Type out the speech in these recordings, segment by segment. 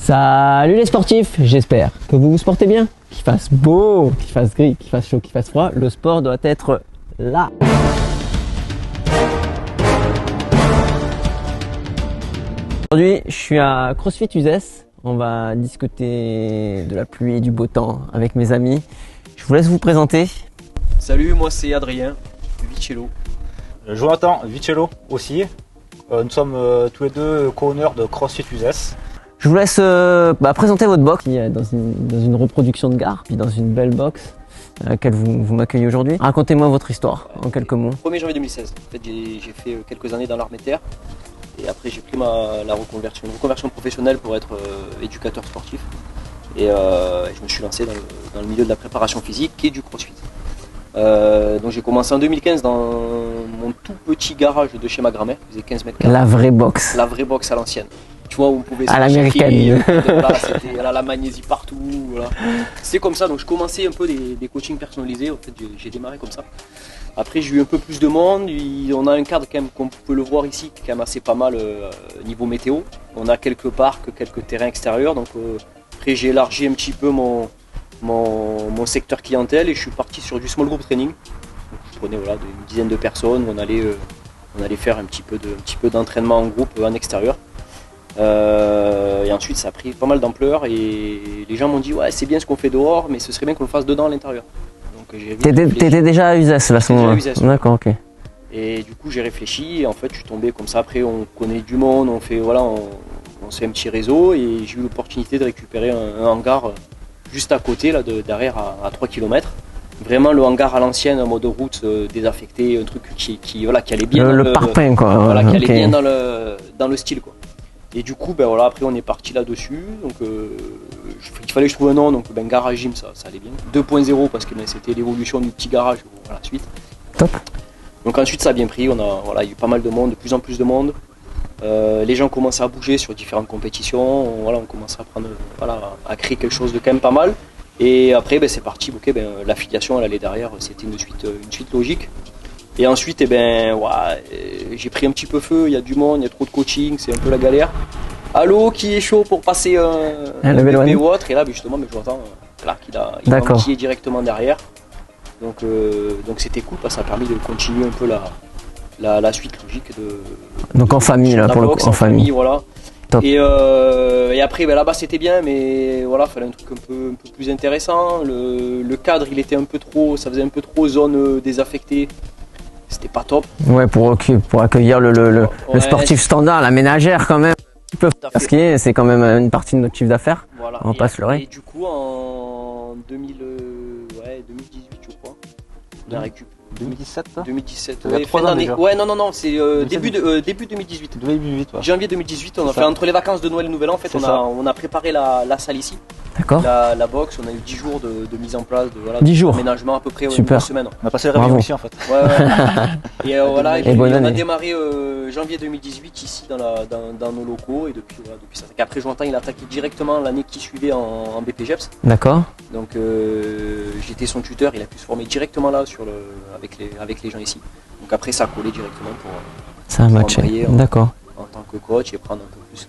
Salut les sportifs, j'espère que vous vous portez bien. Qu'il fasse beau, qu'il fasse gris, qu'il fasse chaud, qu'il fasse froid, le sport doit être là. Aujourd'hui, je suis à CrossFit Uzès. On va discuter de la pluie et du beau temps avec mes amis. Je vous laisse vous présenter. Salut, moi c'est Adrien, Vicello. Jonathan Vicello aussi. Nous sommes tous les deux co-owners de CrossFit Uzès. Je vous laisse présenter votre box qui est dans une reproduction de gare, puis dans une belle box à laquelle vous m'accueillez aujourd'hui. Racontez-moi votre histoire en quelques mots. 1er janvier 2016. En fait, j'ai fait quelques années dans l'armée de terre et après j'ai pris une reconversion professionnelle pour être éducateur sportif. Et je me suis lancé dans le milieu de la préparation physique et du crossfit. Donc j'ai commencé en 2015 dans mon tout petit garage de chez ma grand-mère, qui faisait 15 mètres carrés. La vraie box. La vraie box à l'ancienne. Tu vois, où on pouvait à l'américaine. Voilà, c'était la magnésie partout. Voilà. C'est comme ça, donc je commençais un peu des coachings personnalisés. En fait, j'ai démarré comme ça. Après, j'ai eu un peu plus de monde. On a un cadre, quand même, comme vous pouvez le voir ici, qui est quand même assez pas mal niveau météo. On a quelques parcs, quelques terrains extérieurs. Donc, après, j'ai élargi un petit peu mon secteur clientèle et je suis parti sur du small group training. Donc, je prenais une dizaine de personnes. On allait faire un petit peu d'entraînement en groupe en extérieur. Et ensuite ça a pris pas mal d'ampleur et les gens m'ont dit ouais c'est bien ce qu'on fait dehors mais ce serait bien qu'on le fasse dedans à l'intérieur. T'étais déjà à Uzès là à ce moment-là. D'accord, ok. Et du coup j'ai réfléchi et en fait je suis tombé comme ça. Après on connaît du monde, on se fait un petit réseau et j'ai eu l'opportunité de récupérer un hangar juste à côté là derrière à 3 km. Vraiment le hangar à l'ancienne en mode route désaffecté, un truc qui allait bien le parpaing quoi. Voilà, qui allait bien dans le style quoi. Et du coup, après on est parti là-dessus. Donc il fallait que je trouve un nom, donc garage gym, ça allait bien. 2.0 parce que c'était l'évolution du petit garage à la suite. Top. Donc ensuite ça a bien pris, il y a eu pas mal de monde, de plus en plus de monde. Les gens commençaient à bouger sur différentes compétitions, on commençait à créer quelque chose de quand même pas mal. Et après c'est parti, l'affiliation elle allait derrière, c'était une suite logique. Et ensuite, j'ai pris un petit peu feu, il y a du monde, il y a trop de coaching, c'est un peu la galère. Allô, qui est chaud pour passer un bébé ou autre? Et là, justement, je l'entends, il m'a enquillé directement derrière. Donc c'était cool, parce que ça a permis de continuer un peu la suite logique Donc en famille, là, pour le coup, en famille. Voilà. Top. Et après, là-bas, c'était bien, mais voilà, il fallait un truc un peu plus intéressant. Le cadre, il était un peu trop, ça faisait un peu trop zone désaffectée. C'était pas top. Ouais, pour accueillir le sportif standard, la ménagère quand même. Parce que c'est quand même une partie de notre chiffre d'affaires. Voilà. On passe le ré. Et du coup, en 2018, je crois, on a récupéré. 2017 ça 2017. Il y a 3 ans déjà. Ouais, non, c'est début 2018. 2018, ouais. Janvier 2018, on a fait entre les vacances de Noël et Nouvel An, en fait, on a préparé la salle ici. D'accord. La box, on a eu 10 jours de mise en place, 10 jours. Aménagement à peu près, super. Une semaine. On a passé le réveillon ici en fait. Ouais. Et on a démarré janvier 2018 ici dans nos locaux et depuis ça. Après Jonathan il a attaqué directement l'année qui suivait en BPGEPS. D'accord. Donc j'étais son tuteur, il a pu se former directement là avec les gens ici. Donc après ça a collé directement pour ça a matché. D'accord. En tant que coach et prendre un peu plus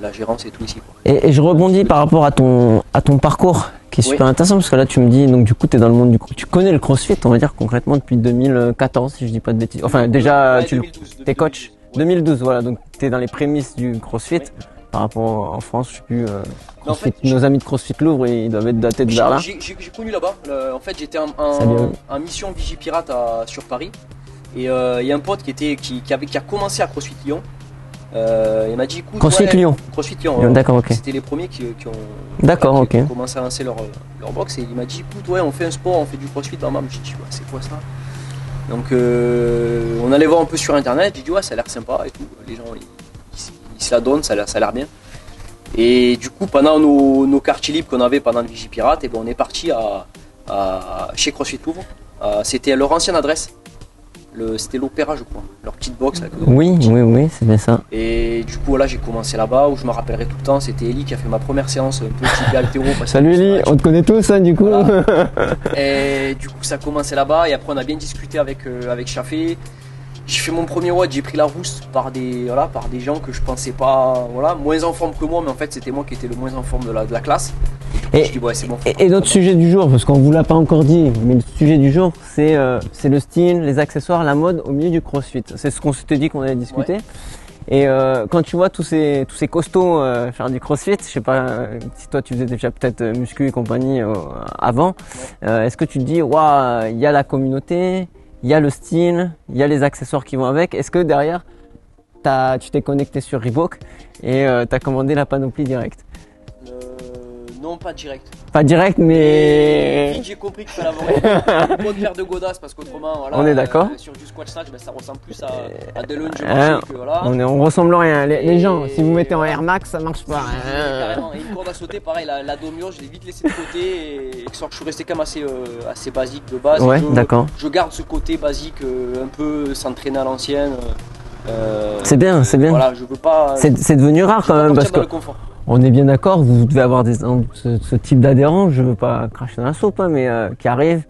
la gérance et tout ici quoi. Et je rebondis par rapport à ton parcours qui est super intéressant parce que là tu me dis donc du coup tu es dans le monde du crossfit. Tu connais le crossfit on va dire concrètement depuis 2014 si je dis pas de bêtises. Enfin déjà tu es coach 2012 voilà donc tu es dans les prémices du crossfit par rapport en France je sais plus CrossFit, nos amis de CrossFit Louvre ils doivent être datés de vers là. J'ai connu là-bas. En fait j'étais en mission Vigipirate sur Paris et il y a un pote qui a commencé à CrossFit Lyon. Il m'a dit écoute CrossFit Lyon. D'accord, ok. C'était les premiers qui ont commencé à lancer leur box et il m'a dit écoute on fait un sport, on fait du CrossFit en même. J'ai dit ouais, c'est quoi ça? Donc on allait voir un peu sur internet, j'ai dit ouais ça a l'air sympa et tout. Les gens ils se la donnent, ça a l'air bien. Et du coup pendant nos quartiers libres qu'on avait pendant le Vigipirate, on est parti chez CrossFit Louvre. C'était leur ancienne adresse. C'était l'Opéra je crois, leur petite box là. Oui, c'est bien ça. Et du coup j'ai commencé là-bas où je me rappellerai tout le temps, c'était Eli qui a fait ma première séance un peu type altéro. Salut Eli, on te connaît tous du coup. Voilà. Et du coup ça a commencé là-bas et après on a bien discuté avec Chaffé. j'ai fait mon premier WOD, j'ai pris la rousse par des gens que je pensais pas, moins en forme que moi, mais en fait c'était moi qui étais le moins en forme de la classe. Et, je dis, ouais, c'est bon. Et notre sujet du jour, parce qu'on vous l'a pas encore dit, mais le sujet du jour, c'est le style, les accessoires, la mode au milieu du CrossFit. C'est ce qu'on s'était dit qu'on allait discuter. Ouais. Et quand tu vois tous ces costauds faire du CrossFit, je sais pas si toi tu faisais déjà peut-être muscu et compagnie avant, est-ce que tu te dis waouh, il y a la communauté, il y a le style, il y a les accessoires qui vont avec. Est-ce que derrière tu t'es connecté sur Reebok et t'as commandé la panoplie direct? Non, pas direct. Pas direct, mais vite j'ai compris qu'il fallait avoir une bonne paire de godasses parce qu'autrement, voilà, on est d'accord. Sur du squat snatch, ça ressemble plus à des lunges marchés que voilà. On ressemble rien. Les gens, si vous mettez en Air Max, ça marche pas. Carrément. Et une corde à sauter, pareil, la domure, je l'ai vite laissé de côté et je suis resté quand même assez basique de base. Ouais, d'accord. Je garde ce côté basique, un peu s'entraîner à l'ancienne. C'est bien, c'est bien. Voilà, je veux pas. C'est devenu rare quand même parce que. On est bien d'accord, vous devez avoir ce type d'adhérents, je veux pas cracher dans la soupe, hein, mais qui arrivent,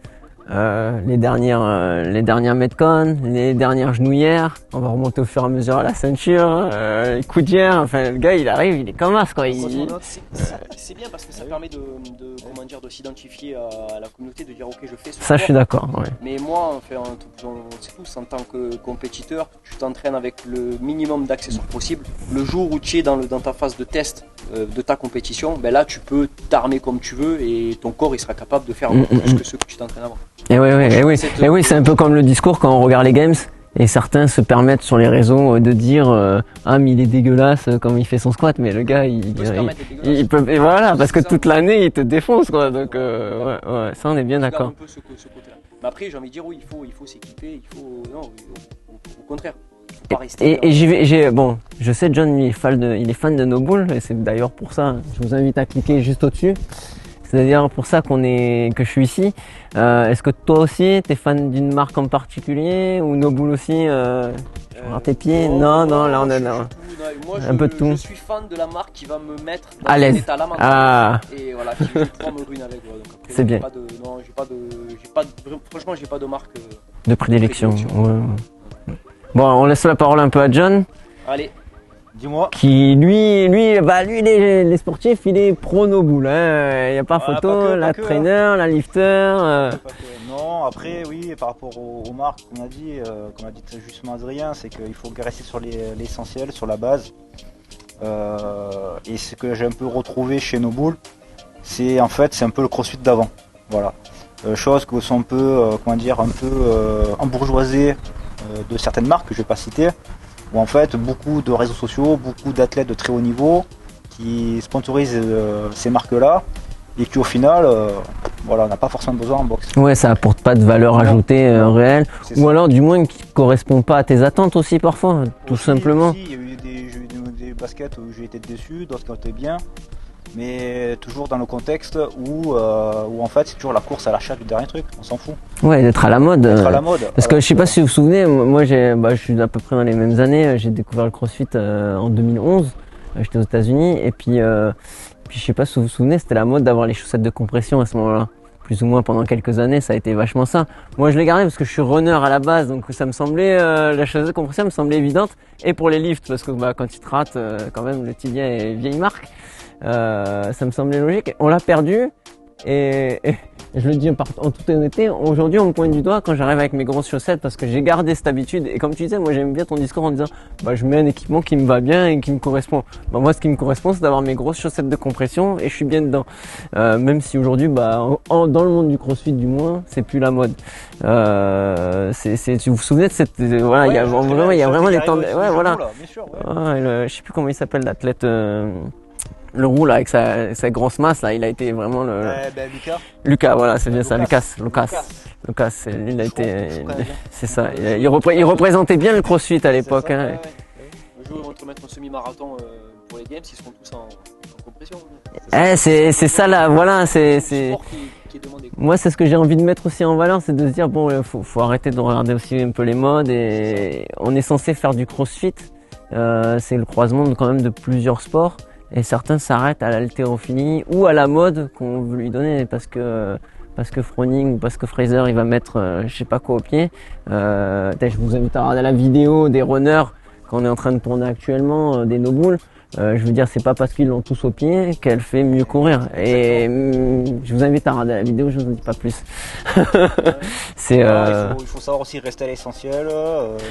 les dernières Metcon, les dernières genouillères, on va remonter au fur et à mesure à la ceinture, les coudières, enfin le gars il arrive, il est comme as quoi. C'est bien parce que ça permet de s'identifier à la communauté, de dire ok je fais ce ça sport. Je suis d'accord, ouais. Mais moi, enfin, on sait tous, en tant que compétiteur, tu t'entraînes avec le minimum d'accessoires possible. Le jour où tu es dans ta phase de test de ta compétition, ben là tu peux t'armer comme tu veux et ton corps il sera capable de faire plus que ceux que tu t'entraînes avant. Et oui, c'est un peu comme le discours quand on regarde les games et certains se permettent sur les réseaux de dire ah mais il est dégueulasse comme il fait son squat, mais le gars il peut et voilà parce que toute l'année il te défonce quoi, donc ouais, ça on est bien d'accord. Un peu ce côté-là. Mais après j'ai envie de dire oui il faut s'équiper, au contraire. Bon, je sais John il est fan de No Bull et c'est d'ailleurs pour ça, je vous invite à cliquer juste au-dessus. C'est d'ailleurs pour ça que je suis ici. Est-ce que toi aussi t'es fan d'une marque en particulier ou No Bull aussi tes pieds? Non, là on a un peu de tout. Je suis fan de la marque qui va me mettre dans un état lamentable et voilà, qui va pouvoir me ruiner avec. C'est bien. Franchement, j'ai pas de marque de prédilection. Ouais. Bon, on laisse la parole un peu à John. Allez. Dis-moi. Qui lui, les sportifs, il est pro No Bull, hein. Il n'y a pas photo, la trainer, la lifter. Non, après, oui, par rapport aux marques qu'on a dit très justement Adrien, c'est qu'il faut rester sur l'essentiel, sur la base. Et ce que j'ai un peu retrouvé chez No Bull, c'est un peu le CrossFit d'avant. Voilà. Choses qui sont un peu, embourgeoisées de certaines marques que je vais pas citer. Où en fait beaucoup de réseaux sociaux, beaucoup d'athlètes de très haut niveau qui sponsorisent ces marques-là et qui au final, on n'a pas forcément besoin en boxe. Ouais, ça apporte pas de valeur ajoutée réelle, ou alors du moins qui correspond pas à tes attentes aussi parfois, tout simplement. Aussi, il y a eu des baskets où j'ai été déçu, d'autres qui ont été bien, mais toujours dans le contexte où en fait c'est toujours la course à l'achat du dernier truc, on s'en fout. Ouais, d'être à la mode. Parce que je sais pas si vous vous souvenez, moi je suis à peu près dans les mêmes années, j'ai découvert le CrossFit en 2011, j'étais aux États-Unis et puis je sais pas si vous vous souvenez, c'était la mode d'avoir les chaussettes de compression à ce moment-là. Plus ou moins pendant quelques années, ça a été vachement ça. Moi je l'ai gardé parce que je suis runner à la base, donc ça me semblait, la chaussette de compression me semblait évidente, et pour les lifts, parce que quand tu te rates, quand même le tibia est vieille marque. Ça me semblait logique. On l'a perdu et je le dis en toute honnêteté, aujourd'hui on me pointe du doigt quand j'arrive avec mes grosses chaussettes parce que j'ai gardé cette habitude et comme tu disais, moi j'aime bien ton discours en disant je mets un équipement qui me va bien et qui me correspond. Moi ce qui me correspond c'est d'avoir mes grosses chaussettes de compression et je suis bien dedans. Même si aujourd'hui dans le monde du CrossFit du moins c'est plus la mode. Vous vous souvenez de cette il y a vraiment des tendances. Ouais voilà. Je sais plus comment il s'appelle l'athlète. Le roux là avec sa grosse masse là, il a été vraiment le. Lucas, voilà, c'est bien ça, Lucas, il a été, c'est ça. Il représentait bien le CrossFit à l'époque. Le jour où ils vont te mettre un semi-marathon pour les games, ils seront tous en compression. C'est ça là, voilà, c'est. Moi, c'est ce que j'ai envie de mettre aussi en valeur, c'est de se dire faut arrêter de regarder aussi un peu les modes et on est censé faire du CrossFit. C'est le croisement quand même de plusieurs sports. Et certains s'arrêtent à l'haltérophilie ou à la mode qu'on veut lui donner parce que parce que Froning ou parce que Fraser il va mettre je sais pas quoi au pied. Je vous invite à regarder la vidéo des runners qu'on est en train de tourner actuellement, des no bull. Je veux dire, c'est pas parce qu'ils l'ont tous au pied qu'elle fait mieux courir. Et je vous invite à regarder la vidéo, je vous en dis pas plus. C'est. Il faut savoir aussi rester à l'essentiel.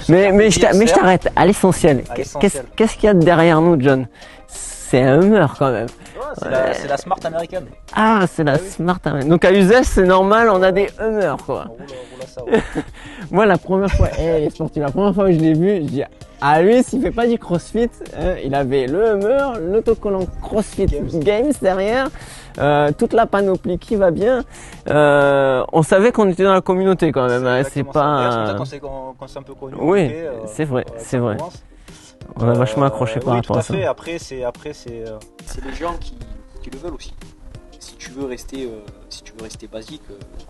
Mais je t'arrête à l'essentiel. Qu'est-ce qu'il y a derrière nous, John? C'est un Hummer quand même. Ouais, c'est la Smart américaine. Ah, c'est la Smart américaine. Donc à Uzès, c'est normal, on a des Hummers quoi. Moi, la première fois, les sportifs, la première fois que je l'ai vu, je dis, ah lui, s'il fait pas du CrossFit, il avait le Hummer, l'autocollant CrossFit Games derrière, toute la panoplie qui va bien. On savait qu'on était dans la communauté quand même. C'est pas. Quand c'est un peu connu. Oui, c'est vrai, c'est vrai. On a vachement accroché par rapport à ça. Après, c'est les gens qui le veulent aussi. Si tu veux rester basique,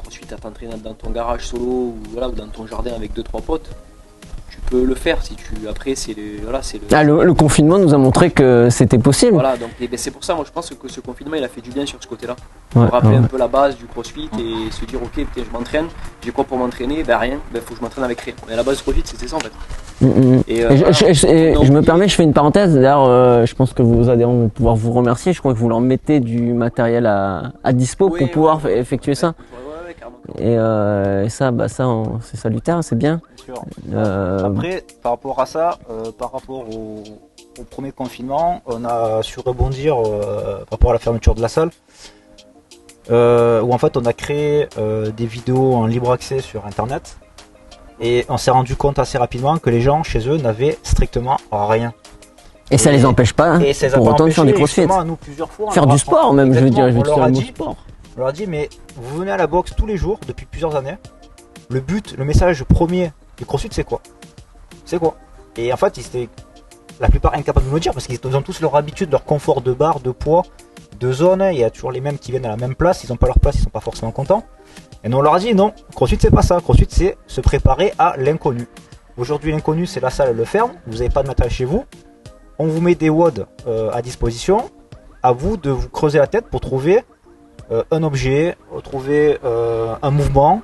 CrossFit à t'entraîner dans ton garage solo ou dans ton jardin avec 2-3 potes, tu peux le faire. Après c'est le confinement nous a montré que c'était possible. Voilà, donc c'est pour ça, moi je pense que ce confinement il a fait du bien sur ce côté-là. Pour rappeler un peu la base du CrossFit et se dire ok, putain, je m'entraîne, j'ai quoi pour m'entraîner? Ben rien, faut que je m'entraîne avec rien. Mais la base du CrossFit c'était ça en fait. Je me permets, je fais une parenthèse. D'ailleurs, je pense que vos adhérents vont pouvoir vous remercier. Je crois que vous leur mettez du matériel à dispo pour pouvoir effectuer ça. Et ça, c'est salutaire, c'est bien. Après, par rapport à ça, par rapport au premier confinement, on a su rebondir par rapport à la fermeture de la salle. Où en fait on a créé des vidéos en libre accès sur internet. Et on s'est rendu compte assez rapidement que les gens chez eux n'avaient strictement rien. Et ça les empêche pas pour autant de faire du CrossFit. Nous, plusieurs fois, faire du sport même, je veux dire. On leur a dit, mais vous venez à la boxe tous les jours depuis plusieurs années. Le message premier du CrossFit, c'est quoi? C'est quoi? Et en fait, ils étaient la plupart incapables de nous le dire parce qu'ils ont tous leur habitude, leur confort de barre, de poids, de zone. Il y a toujours les mêmes qui viennent à la même place. Ils n'ont pas leur place, ils sont pas forcément contents. Et nous on leur a dit non, CrossFit c'est pas ça, CrossFit c'est se préparer à l'inconnu. Aujourd'hui l'inconnu c'est la salle, elle le ferme, vous n'avez pas de matériel chez vous, on vous met des WOD à disposition, à vous de vous creuser la tête pour trouver un objet, trouver un mouvement,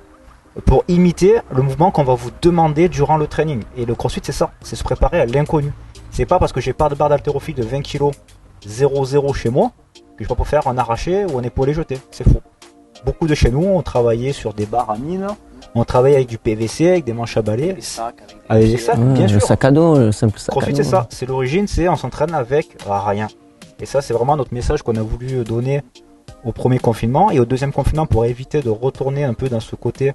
pour imiter le mouvement qu'on va vous demander durant le training. Et le CrossFit c'est ça, c'est se préparer à l'inconnu. C'est pas parce que j'ai pas de barre d'haltérophilie de 20 kg 0-0 chez moi que je vais pas faire un arraché ou un épaulé jeté, c'est faux. Beaucoup de chez nous ont travaillé sur des barres à mine, on travaille avec du PVC, avec des manches à balai, avec des sacs, bien sûr. Le sac à dos, le simple sac à dos. CrossFit c'est ça, c'est l'origine, c'est on s'entraîne avec rien. Et ça c'est vraiment notre message qu'on a voulu donner au premier confinement et au deuxième confinement pour éviter de retourner un peu dans ce côté.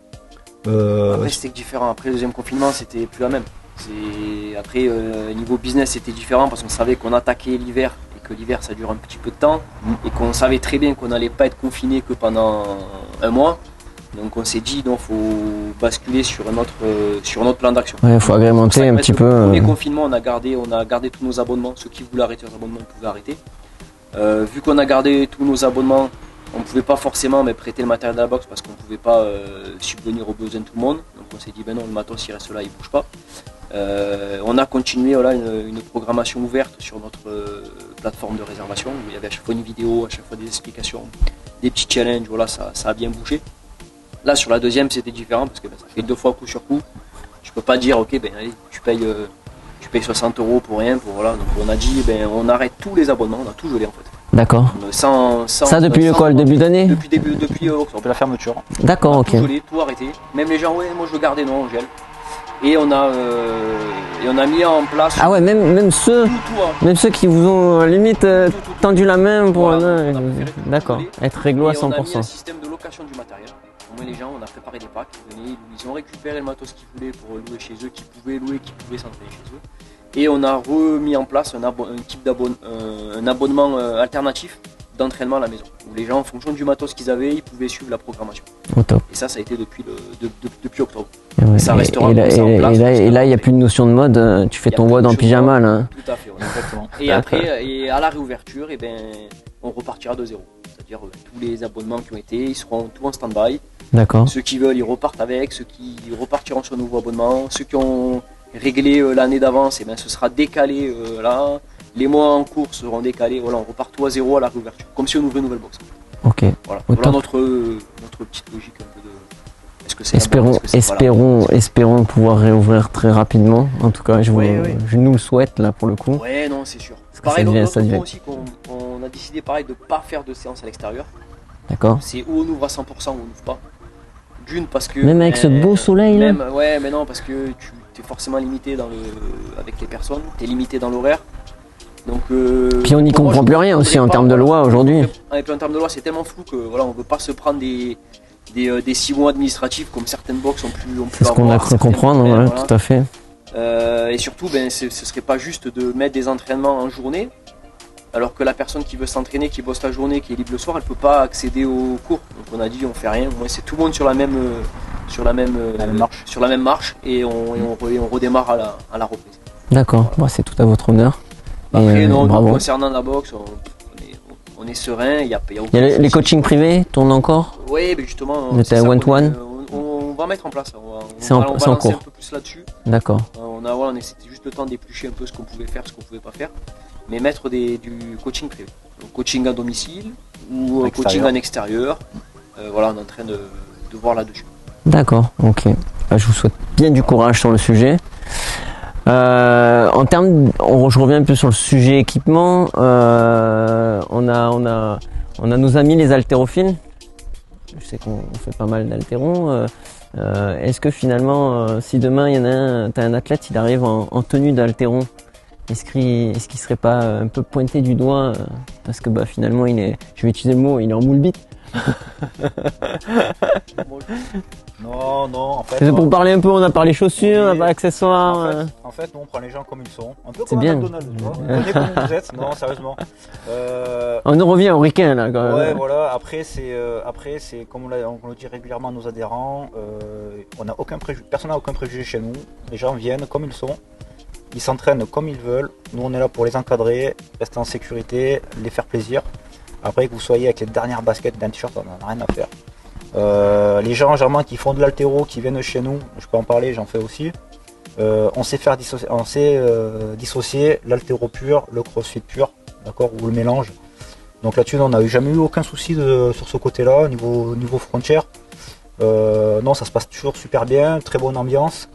Après c'était différent, après le deuxième confinement c'était plus la même. Après niveau business c'était différent parce qu'on savait qu'on attaquait l'hiver. Que l'hiver ça dure un petit peu de temps et qu'on savait très bien qu'on n'allait pas être confiné que pendant un mois, donc on s'est dit donc faut basculer sur notre plan d'action. Il faut agrémenter un petit peu. Le premier confinement on a gardé tous nos abonnements, ceux qui voulaient arrêter leurs abonnements ils pouvaient arrêter. Vu qu'on a gardé tous nos abonnements, on ne pouvait pas forcément prêter le matériel de la boxe parce qu'on ne pouvait pas subvenir aux besoins de tout le monde, donc on s'est dit ben non, le matos il reste là, il bouge pas. On a continué une programmation ouverte sur notre plateforme de réservation où il y avait à chaque fois une vidéo, à chaque fois des explications, des petits challenges, ça a bien bougé. Là sur la deuxième c'était différent parce que ça fait 2 fois coup sur coup. Je peux pas dire ok allez tu payes 60 € pour rien, donc on a dit on arrête tous les abonnements, on a tout gelé en fait. D'accord. Ça depuis le début d'année? Depuis octobre. La fermeture. D'accord, ok. Tout gelé, tout arrêté. Même les gens moi je veux garder, non on gèle. Et on a mis en place. Ah ouais, même ceux qui vous ont limite tendu la main pour. D'accord, être réglo à 100%. On a mis un système de location du matériel. Au moins les gens, on a préparé des packs, ils ont récupéré le matos qu'ils voulaient pour louer chez eux, qui pouvaient s'entraîner chez eux. Et on a remis en place un abonnement alternatif d'entraînement à la maison, où les gens, en fonction du matos qu'ils avaient, ils pouvaient suivre la programmation. Au top. Et ça a été depuis octobre. Ouais. Ça restera et là, il n'y a plus de notion de mode, tu fais ton WOD en pyjama là. Tout à fait, exactement. Et après, à la réouverture, on repartira de zéro. C'est-à-dire tous les abonnements qui ont été, ils seront tous en stand-by. D'accord. Ceux qui veulent, ils repartent avec, ceux qui repartiront sur un nouveau abonnement, ceux qui ont réglé l'année d'avance, ce sera décalé là. Les mois en cours seront décalés, on repart tout à zéro à la réouverture, comme si on ouvrait une nouvelle box. Ok. Voilà, Au voilà top. notre petite logique un peu de. Est-ce que c'est la bonne, Espérons, est-ce que c'est pas la bonne. espérons pouvoir réouvrir très rapidement. En tout cas, je nous le souhaite là pour le coup. Ouais, non, c'est sûr. Parce que Pareil, ça devient- l'autre ça devient- point aussi qu'on a décidé pareil de pas faire de séance à l'extérieur. D'accord. C'est où on ouvre à 100% ou on ouvre pas. D'une parce que. Même avec ce beau soleil là. Même, ouais, mais non, parce que tu es forcément limité avec les personnes, tu es limité dans l'horaire. Donc, Puis on n'y pour moi, comprend je plus rien aussi en voudrais termes de pas- loi aujourd'hui. En termes de loi, c'est tellement flou que voilà, on ne veut pas se prendre des 6 mois administratifs comme certaines box ont pu C'est ce qu'on a cru comprendre, voilà. ouais, tout à fait. Et surtout, ce serait pas juste de mettre des entraînements en journée, alors que la personne qui veut s'entraîner, qui bosse la journée, qui est libre le soir, elle peut pas accéder aux cours. Donc on a dit on fait rien, au moins c'est tout le monde sur la même marche et on redémarre à la reprise. D'accord, bon, c'est tout à votre honneur. Après, Et, non, bravo. concernant la boxe, on est serein, il y a Il y a les coachings privés tournent encore. Oui, mais justement, Vous êtes c'est à ça one-to-one on va mettre en place. C'est on en va lancer cours. un peu plus là-dessus. D'accord. C'était juste le temps d'éplucher un peu ce qu'on pouvait faire, ce qu'on pouvait pas faire, mais mettre du coaching privé. Donc, coaching à domicile ou coaching en extérieur. Voilà, on est en train de voir là-dessus. D'accord, ok. Bah, je vous souhaite bien du courage sur le sujet. En termes, je reviens un peu sur le sujet équipement. On a nos amis les haltérophiles. Je sais qu'on fait pas mal d'haltérons. Est-ce que finalement, si demain il y en a t'as un athlète, il arrive en tenue d'haltéron, est-ce qu'il serait pas un peu pointé du doigt parce que bah finalement je vais utiliser le mot, il est en moule bite. Non, en fait. C'est pour parler un peu, on a parlé chaussures, on a parlé accessoires. En fait, nous on prend les gens comme ils sont. Un peu C'est comme un bien. McDonald's, tu vois. Vous prenez comme vous êtes. Non, sérieusement. On en revient au ricain là quand même. Ouais, voilà. Après, c'est comme on le dit régulièrement à nos adhérents, on a personne n'a aucun préjugé chez nous. Les gens viennent comme ils sont. Ils s'entraînent comme ils veulent. Nous, on est là pour les encadrer, rester en sécurité, les faire plaisir. Après, que vous soyez avec les dernières baskets d'un t-shirt, on n'en a rien à faire. Les gens, généralement, qui font de l'haltéro, qui viennent chez nous, je peux en parler, j'en fais aussi. On sait dissocier l'haltéro pur, le crossfit pur, d'accord, ou le mélange. Donc là-dessus, on n'a jamais eu aucun souci sur ce côté-là, niveau frontière. Non, ça se passe toujours super bien, très bonne ambiance.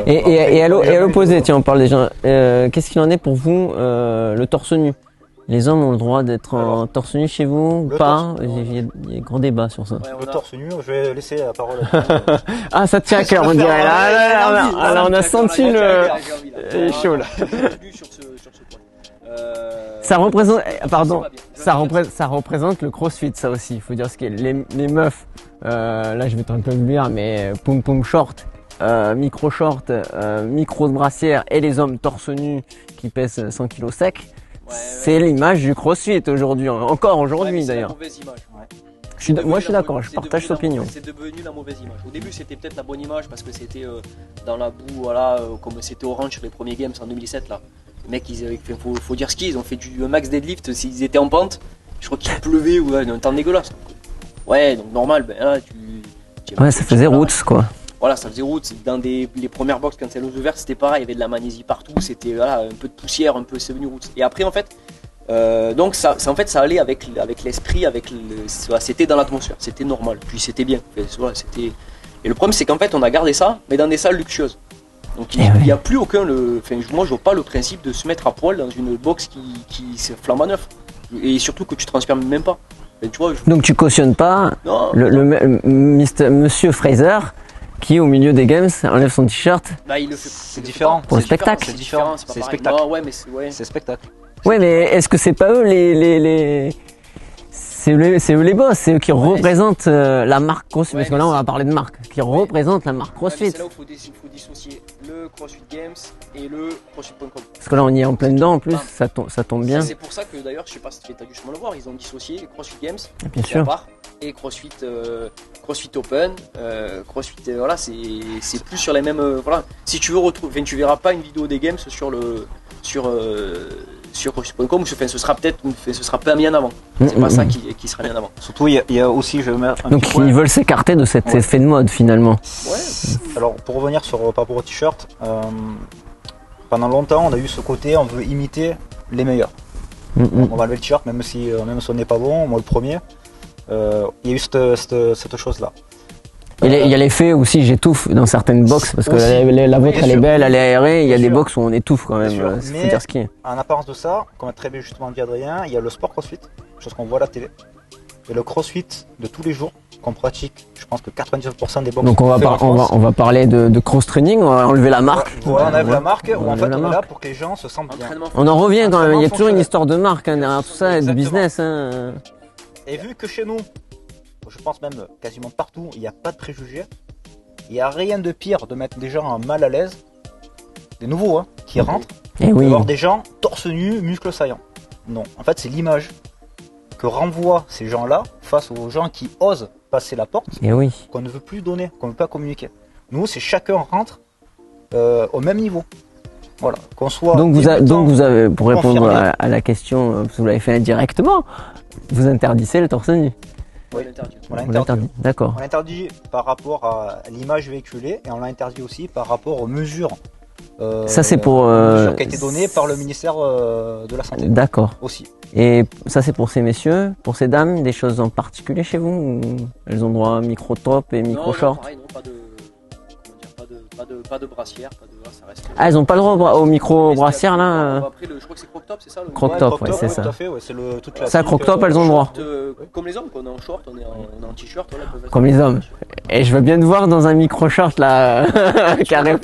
Et à l'opposé, tiens, on parle déjà. Qu'est-ce qu'il en est pour vous, le torse nu? Les hommes ont le droit d'être en torse nu chez vous ou pas? Il y a grand débat sur ça. Ouais, Le torse nu, je vais laisser la parole Ah, ça te tient à cœur, on dirait. Là, on a senti le. Il est chaud là. Ça représente, pardon, ça représente le crossfit, ça aussi. Il faut dire ce qu'est les meufs. Là, je vais t'en dire, mais poum poum short, micro short, micro brassière et les hommes torse nu qui pèsent 100 kg sec. C'est l'image du crossfit aujourd'hui, encore aujourd'hui d'ailleurs. Moi je suis d'accord, je partage cette opinion. C'est devenu la mauvaise image. Au début c'était peut-être la bonne image parce que c'était dans la boue, voilà, comme c'était orange sur les premiers games en 2007 là. Les mecs, faut dire ce qu'ils ont fait du max deadlift, s'ils étaient en pente, je crois qu'il pleuvait ou un temps dégueulasse. Ouais, donc normal, ben là ouais, ça faisait roots quoi. Voilà, ça faisait route. Dans les premières box, quand elles ont ouvert, c'était pareil. Il y avait de la magnésie partout. C'était voilà, un peu de poussière, c'est venu route. Et après, en fait, donc ça allait avec l'esprit, c'était dans l'atmosphère, c'était normal. Puis c'était bien. Voilà, et le problème, c'est qu'en fait, on a gardé ça, mais dans des salles luxueuses. Donc il n'y a plus aucun. Moi, je vois pas le principe de se mettre à poil dans une box qui se flambe à neuf. Et surtout que tu transpires même pas. Tu vois, donc tu cautionnes pas non, Monsieur Fraser qui au milieu des games enlève son t-shirt. Bah, c'est différent. Pour le spectacle. C'est différent. C'est spectacle. Non, ouais, mais c'est spectacle. Ouais, mais est-ce que c'est pas eux c'est eux les boss, c'est eux qui représentent la marque CrossFit, parce que là on va parler de marque, qui représente la marque CrossFit. C'est là où il faut dissocier le CrossFit Games et le CrossFit.com. Parce que là on y est en plein dedans en plus, ça tombe bien. C'est pour ça que d'ailleurs, je sais pas si tu as dû sûrement le voir, ils ont dissocié CrossFit Games bien sûr. Et CrossFit Open, CrossFit, voilà, c'est plus sur les mêmes, voilà. Si tu veux retrouver, tu verras pas une vidéo des Games sur CrossFit.com, ce sera pas mis en avant. C'est pas ça qui sera mis en avant. Surtout, il y a aussi, je vais mettre un donc petit point. ils veulent s'écarter de cet effet de mode finalement. Ouais. Alors pour revenir par rapport au t-shirt, pendant longtemps on a eu ce côté, on veut imiter les meilleurs. On va enlever le t-shirt, même si on n'est pas bon, moi le premier. Il y a eu cette chose-là. Il y a l'effet aussi j'étouffe dans certaines boxes parce que la vôtre elle est belle, elle est aérée, il y a des boxes où on étouffe quand même, faut dire ce qui est. En apparence de ça, comme a très bien justement dit Adrien, il y a le sport crossfit, chose qu'on voit à la télé. Et le crossfit de tous les jours qu'on pratique, je pense que 99% des box. Donc on va parler de cross training, on va enlever la marque. Voilà, on enlève la marque, où en fait on est là pour que les gens se sentent bien. On en revient quand même, il y a toujours une histoire de marque derrière tout ça et de business. Et vu que chez nous, je pense même quasiment partout, il n'y a pas de préjugés, il n'y a rien de pire de mettre des gens mal à l'aise, des nouveaux qui rentrent, et oui. avoir des gens torse nu, muscles saillants. Non, en fait c'est l'image que renvoient ces gens-là face aux gens qui osent passer la porte, et oui. qu'on ne veut plus donner, qu'on ne veut pas communiquer. Nous, c'est chacun rentre au même niveau. Voilà, qu'on soit. Donc vous avez, pour répondre à la question, parce que vous l'avez fait indirectement, vous interdissez le torse nu. Oui, on l'interdit. D'accord. On l'interdit par rapport à l'image véhiculée et on l'interdit aussi par rapport aux mesures. Ça c'est pour. Mesures qui a été donnée par le ministère de la Santé. D'accord. Aussi. Et ça c'est pour ces messieurs, pour ces dames, des choses en particulier chez vous ou elles ont droit à micro top et micro short? Non, pareil, non, pas de brassière, ça reste. Ah, elles ont pas le droit au micro brassière là. Après, je crois que c'est croc top, c'est ça. Croc top, ouais, c'est ça. Tout à fait, ouais, c'est le toute ça croc top, elles ont le droit. Comme les hommes, on est en short, on est en t-shirt. Comme les hommes. Et je veux bien te voir dans un micro short là, carré.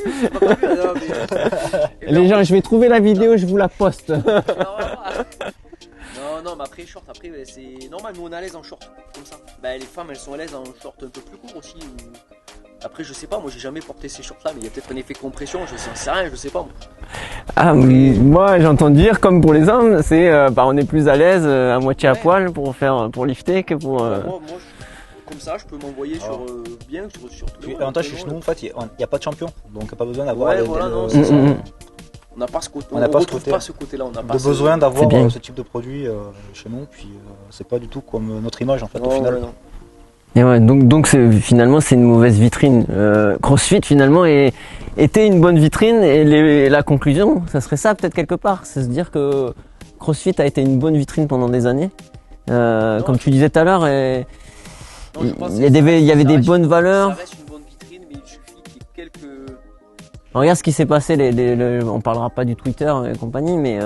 Les gens, je vais trouver la vidéo, je vous la poste. Non, mais après, short, c'est normal, nous on est à l'aise en short, comme ça. Les femmes, elles sont à l'aise en short un peu plus court aussi. Après, je sais pas, moi j'ai jamais porté ces shorts là, mais il y a peut-être un effet compression, je sais rien, je sais pas. Moi. Ah, moi j'entends dire, comme pour les hommes, c'est on est plus à l'aise à moitié à poil pour lifter que pour. Moi, comme ça, je peux m'envoyer sur tout. L'avantage chez nous, en fait, il n'y a pas de champion, donc pas besoin d'avoir. On n'a pas ce côté, on ne retrouve pas ce côté-là. On n'a pas besoin d'avoir ce type de produit chez nous, puis c'est pas du tout comme notre image en fait au final. Non. Et ouais, donc finalement c'est une mauvaise vitrine. CrossFit finalement était une bonne vitrine et la conclusion, ça serait ça peut-être quelque part, c'est se dire que CrossFit a été une bonne vitrine pendant des années. Comme tu disais tout à l'heure, il y avait des bonnes valeurs. Ça reste une bonne vitrine, mais il suffit qu'il y ait quelques. Regarde ce qui s'est passé, on parlera pas du Twitter et compagnie, mais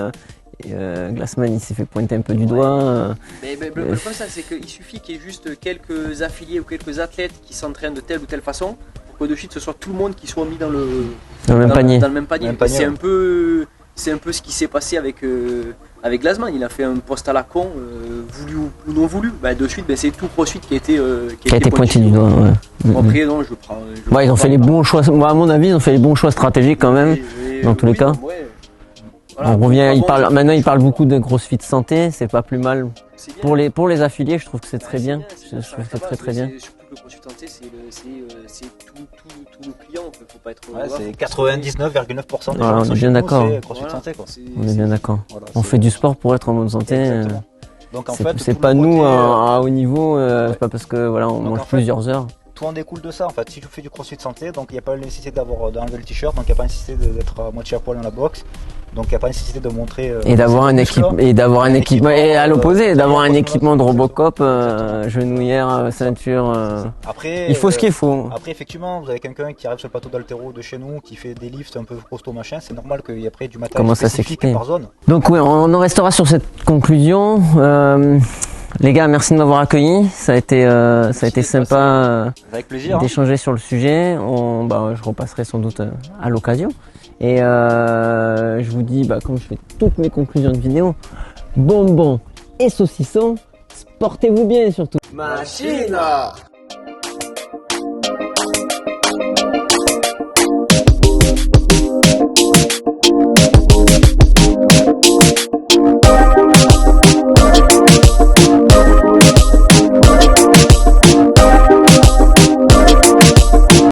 Glassman il s'est fait pointer un peu du doigt. Mais le problème c'est qu'il suffit qu'il y ait juste quelques affiliés ou quelques athlètes qui s'entraînent de telle ou telle façon pour que de suite ce soit tout le monde qui soit mis dans le même panier. C'est un peu ce qui s'est passé avec Glassman. Il a fait un post à la con, voulu ou non voulu. De suite, c'est tout CrossFit qui a été pointé du doigt. Ouais. Après, non, je prends. Ils ont fait les bons choix. Moi, à mon avis, ils ont fait les bons choix stratégiques quand même, dans tous les cas. Voilà, on revient. Maintenant, il parle beaucoup de CrossFit santé. C'est pas plus mal. Pour les affiliés, je trouve que c'est très bien. Je trouve que c'est très bien. Surtout que le CrossFit santé, c'est tous nos clients. Faut pas être. C'est 99,9% des gens. On est bien d'accord. CrossFit santé, quoi. On est bien d'accord. On fait du sport pour être en bonne santé. Donc en fait, c'est pas nous à haut niveau. C'est pas parce que on mange plusieurs heures. Tout en découle de ça en fait. Si je fais du CrossFit santé, donc il n'y a pas la nécessité d'enlever le t-shirt, donc il n'y a pas la nécessité d'être à moitié à poil dans la boxe, donc il n'y a pas la nécessité de montrer. Et d'avoir un équipement, et à l'opposé, d'avoir un équipement de Robocop, genouillère, ceinture. Après, il faut ce qu'il faut. Après, effectivement, vous avez quelqu'un qui arrive sur le plateau d'haltéro de chez nous, qui fait des lifts un peu costaud machin, c'est normal qu'il y ait après du matériel spécifique par zone. Donc oui, on en restera sur cette conclusion. Les gars, merci de m'avoir accueilli. Ça a été sympa d'échanger sur le sujet. Je repasserai sans doute à l'occasion. Et je vous dis, comme je fais toutes mes conclusions de vidéo, bonbons et saucissons, portez-vous bien surtout. Machine!